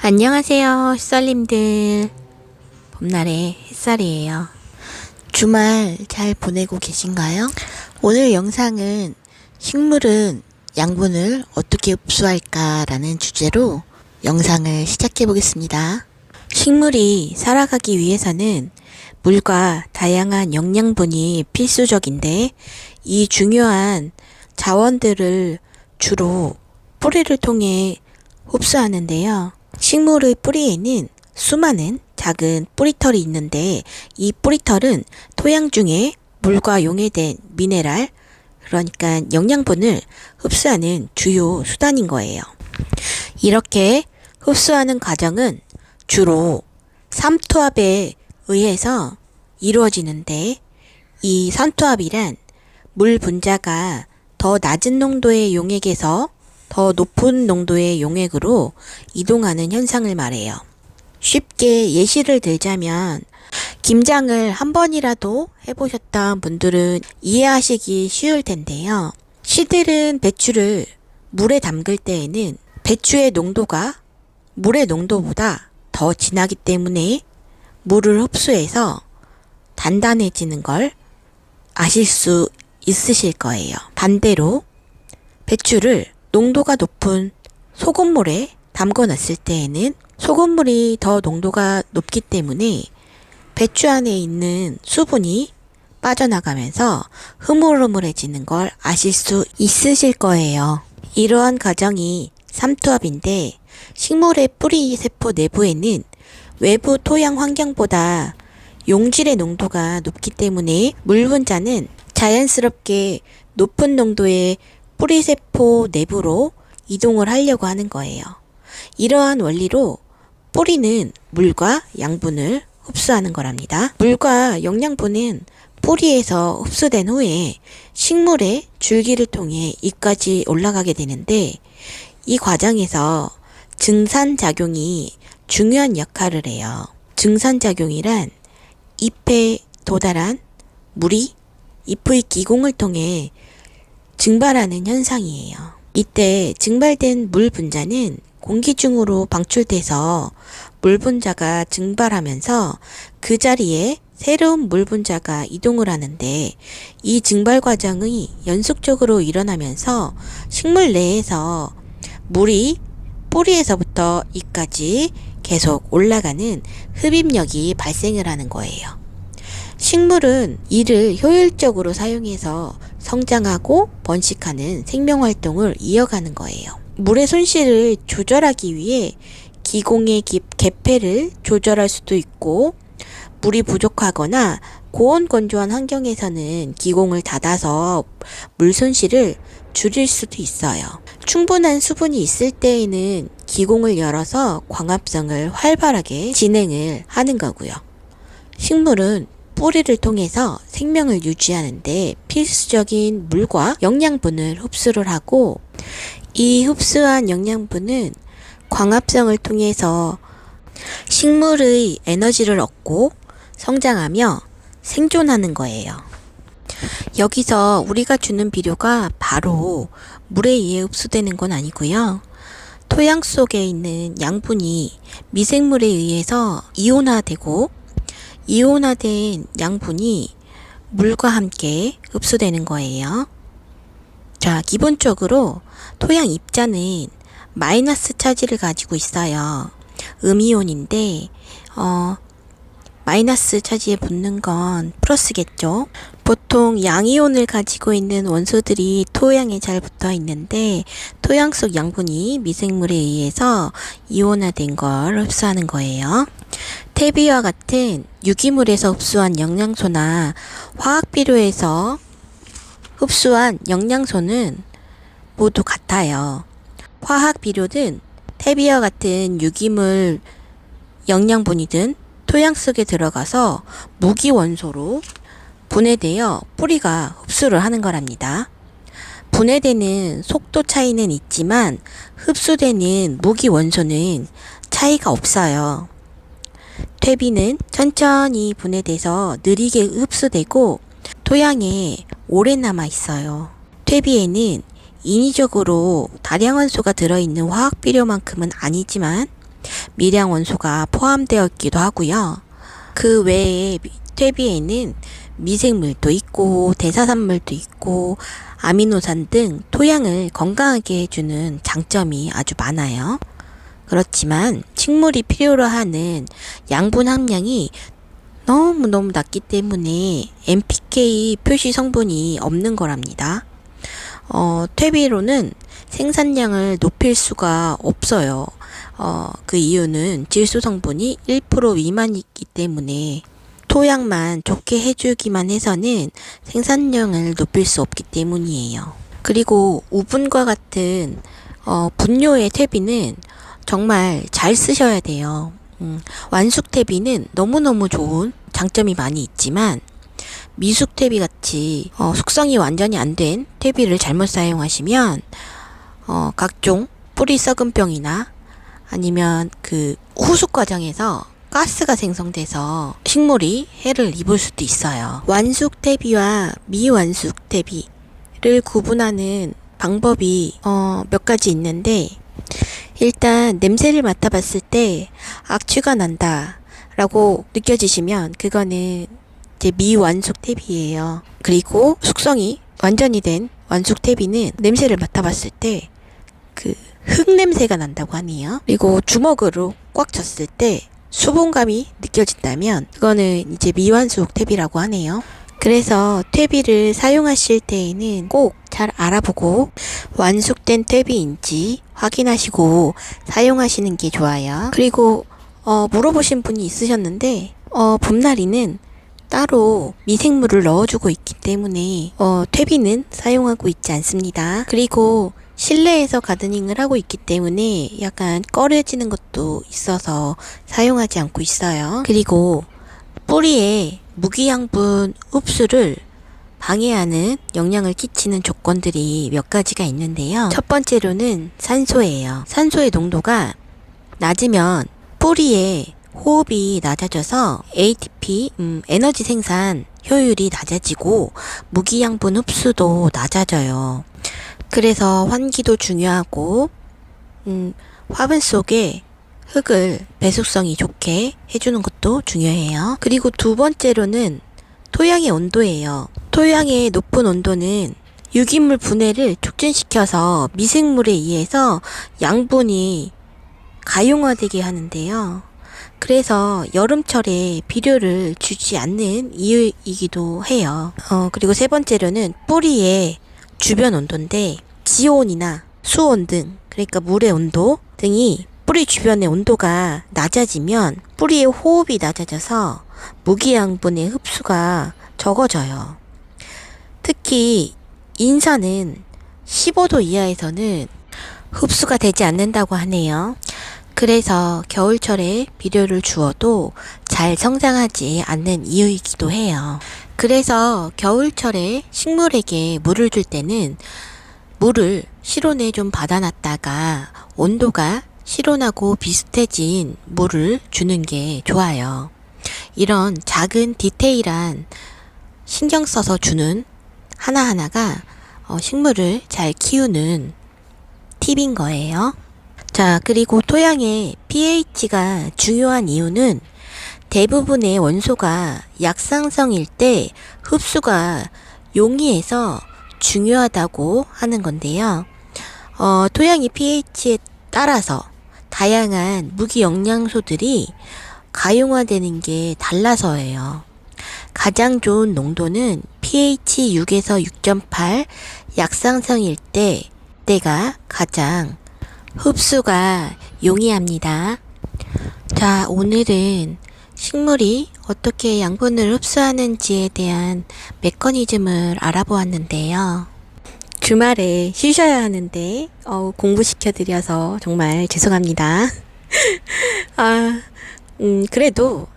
안녕하세요, 햇살님들. 봄날의 햇살이에요. 주말 잘 보내고 계신가요? 오늘 영상은 식물은 양분을 어떻게 흡수할까라는 주제로 영상을 시작해 보겠습니다. 식물이 살아가기 위해서는 물과 다양한 영양분이 필수적인데, 이 중요한 자원들을 주로 뿌리를 통해 흡수하는데요. 식물의 뿌리에는 수많은 작은 뿌리털이 있는데, 이 뿌리털은 토양 중에 물과 용해된 미네랄, 그러니까 영양분을 흡수하는 주요 수단인 거예요. 이렇게 흡수하는 과정은 주로 삼투압에 의해서 이루어지는데, 이 삼투압이란 물 분자가 더 낮은 농도의 용액에서 더 높은 농도의 용액으로 이동하는 현상을 말해요. 쉽게 예시를 들자면, 김장을 한 번이라도 해보셨던 분들은 이해하시기 쉬울 텐데요. 씨들은 배추를 물에 담글 때에는 배추의 농도가 물의 농도보다 더 진하기 때문에 물을 흡수해서 단단해지는 걸 아실 수 있으실 거예요. 반대로 배추를 농도가 높은 소금물에 담궈 놨을 때에는 소금물이 더 농도가 높기 때문에 배추 안에 있는 수분이 빠져나가면서 흐물흐물해지는 걸 아실 수 있으실 거예요. 이러한 과정이 삼투압인데, 식물의 뿌리 세포 내부에는 외부 토양 환경보다 용질의 농도가 높기 때문에 물 분자는 자연스럽게 높은 농도의 뿌리세포 내부로 이동을 하려고 하는 거예요. 이러한 원리로 뿌리는 물과 양분을 흡수하는 거랍니다. 물과 영양분은 뿌리에서 흡수된 후에 식물의 줄기를 통해 잎까지 올라가게 되는데, 이 과정에서 증산작용이 중요한 역할을 해요. 증산작용이란 잎에 도달한 물이 잎의 기공을 통해 증발하는 현상이에요. 이때 증발된 물 분자는 공기 중으로 방출돼서 물 분자가 증발하면서 그 자리에 새로운 물 분자가 이동을 하는데, 이 증발 과정이 연속적으로 일어나면서 식물 내에서 물이 뿌리에서부터 잎까지 계속 올라가는 흡입력이 발생을 하는 거예요. 식물은 이를 효율적으로 사용해서 성장하고 번식하는 생명활동을 이어가는 거예요. 물의 손실을 조절하기 위해 기공의 개폐를 조절할 수도 있고, 물이 부족하거나 고온건조한 환경에서는 기공을 닫아서 물 손실을 줄일 수도 있어요. 충분한 수분이 있을 때에는 기공을 열어서 광합성을 활발하게 진행을 하는 거고요. 식물은 뿌리를 통해서 생명을 유지하는데 필수적인 물과 영양분을 흡수를 하고, 이 흡수한 영양분은 광합성을 통해서 식물의 에너지를 얻고 성장하며 생존하는 거예요. 여기서 우리가 주는 비료가 바로 물에 의해 흡수되는 건 아니고요. 토양 속에 있는 양분이 미생물에 의해서 이온화되고, 이온화된 양분이 물과 함께 흡수되는 거예요. 자, 기본적으로 토양 입자는 마이너스 차지를 가지고 있어요. 음이온인데 마이너스 차지에 붙는 건 플러스겠죠. 보통 양이온을 가지고 있는 원소들이 토양에 잘 붙어 있는데, 토양 속 양분이 미생물에 의해서 이온화된 걸 흡수하는 거예요. 퇴비와 같은 유기물에서 흡수한 영양소나 화학비료에서 흡수한 영양소는 모두 같아요. 화학비료든 퇴비와 같은 유기물 영양분이든 토양 속에 들어가서 무기원소로 분해되어 뿌리가 흡수를 하는 거랍니다. 분해되는 속도 차이는 있지만 흡수되는 무기원소는 차이가 없어요. 퇴비는 천천히 분해돼서 느리게 흡수되고 토양에 오래 남아 있어요. 퇴비에는 인위적으로 다량원소가 들어있는 화학비료만큼은 아니지만 미량 원소가 포함되어 있기도 하고요. 그 외에 퇴비에는 미생물도 있고 대사산물도 있고 아미노산 등 토양을 건강하게 해주는 장점이 아주 많아요. 그렇지만 식물이 필요로 하는 양분 함량이 너무너무 낮기 때문에 NPK 표시 성분이 없는 거랍니다. 퇴비로는 생산량을 높일 수가 없어요. 그 이유는 질소 성분이 1% 미만이기 때문에 토양만 좋게 해주기만 해서는 생산량을 높일 수 없기 때문이에요. 그리고 우분과 같은 분뇨의 퇴비는 정말 잘 쓰셔야 돼요. 완숙 퇴비는 너무너무 좋은 장점이 많이 있지만 미숙 퇴비 같이 숙성이 완전히 안 된 퇴비를 잘못 사용하시면 각종 뿌리 썩은 병이나 아니면 그 후숙 과정에서 가스가 생성돼서 식물이 해를 입을 수도 있어요. 완숙 퇴비와 미완숙 퇴비를 구분하는 방법이 몇 가지 있는데, 일단 냄새를 맡아봤을 때 악취가 난다 라고 느껴지시면 그거는 이제 미완숙 퇴비예요. 그리고 숙성이 완전히 된 완숙 퇴비는 냄새를 맡아봤을 때 그 흙냄새가 난다고 하네요. 그리고 주먹으로 꽉 쳤을 때 수분감이 느껴진다면 그거는 이제 미완숙 퇴비라고 하네요. 그래서 퇴비를 사용하실 때에는 꼭 잘 알아보고 완숙된 퇴비인지 확인하시고 사용하시는 게 좋아요. 그리고 물어보신 분이 있으셨는데 봄나리는 따로 미생물을 넣어주고 있기 때문에 퇴비는 사용하고 있지 않습니다. 그리고 실내에서 가드닝을 하고 있기 때문에 약간 꺼려지는 것도 있어서 사용하지 않고 있어요. 그리고 뿌리에 무기양분 흡수를 방해하는 영향을 끼치는 조건들이 몇 가지가 있는데요. 첫 번째로는 산소예요. 산소의 농도가 낮으면 뿌리의 호흡이 낮아져서 ATP, 에너지 생산 효율이 낮아지고 무기양분 흡수도 낮아져요. 그래서 환기도 중요하고 화분 속에 흙을 배수성이 좋게 해주는 것도 중요해요. 그리고 두 번째로는 토양의 온도예요. 토양의 높은 온도는 유기물 분해를 촉진시켜서 미생물에 의해서 양분이 가용화되게 하는데요. 그래서 여름철에 비료를 주지 않는 이유이기도 해요. 그리고 세 번째로는 뿌리의 주변 온도인데 지온이나 수온 등, 그러니까 물의 온도 등이 뿌리 주변의 온도가 낮아지면 뿌리의 호흡이 낮아져서 무기양분의 흡수가 적어져요. 특히 인산은 15도 이하에서는 흡수가 되지 않는다고 하네요. 그래서 겨울철에 비료를 주어도 잘 성장하지 않는 이유이기도 해요. 그래서 겨울철에 식물에게 물을 줄 때는 물을 실온에 좀 받아놨다가 온도가 실온하고 비슷해진 물을 주는 게 좋아요. 이런 작은 디테일한 신경 써서 주는 하나하나가 식물을 잘 키우는 팁인 거예요. 자, 그리고 토양의 pH가 중요한 이유는 대부분의 원소가 약상성일 때 흡수가 용이해서 중요하다고 하는 건데요. 토양의 pH에 따라서 다양한 무기 영양소들이 가용화되는 게 달라서예요. 가장 좋은 농도는 pH 6에서 6.8 약상성일 때가 가장 흡수가 용이합니다. 자, 오늘은 식물이 어떻게 양분을 흡수하는지에 대한 메커니즘을 알아보았는데요. 주말에 쉬셔야 하는데 공부시켜드려서 정말 죄송합니다. 그래도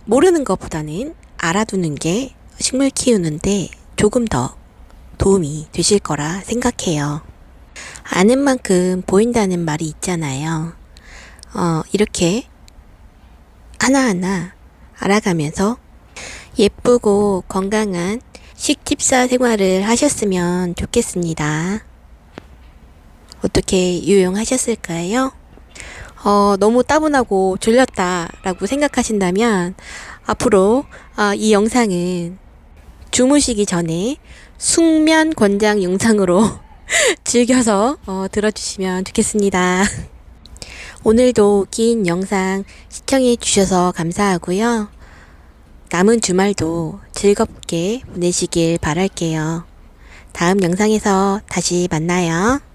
모르는 것보다는 알아두는 게 식물 키우는데 조금 더 도움이 되실 거라 생각해요. 아는 만큼 보인다는 말이 있잖아요. 이렇게 하나하나 알아가면서 예쁘고 건강한 식집사 생활을 하셨으면 좋겠습니다. 어떻게 유용하셨을까요? 너무 따분하고 졸렸다라고 생각하신다면 앞으로 이 영상은 주무시기 전에 숙면 권장 영상으로 즐겨서 들어주시면 좋겠습니다. 오늘도 긴 영상 시청해 주셔서 감사하고요. 남은 주말도 즐겁게 보내시길 바랄게요. 다음 영상에서 다시 만나요.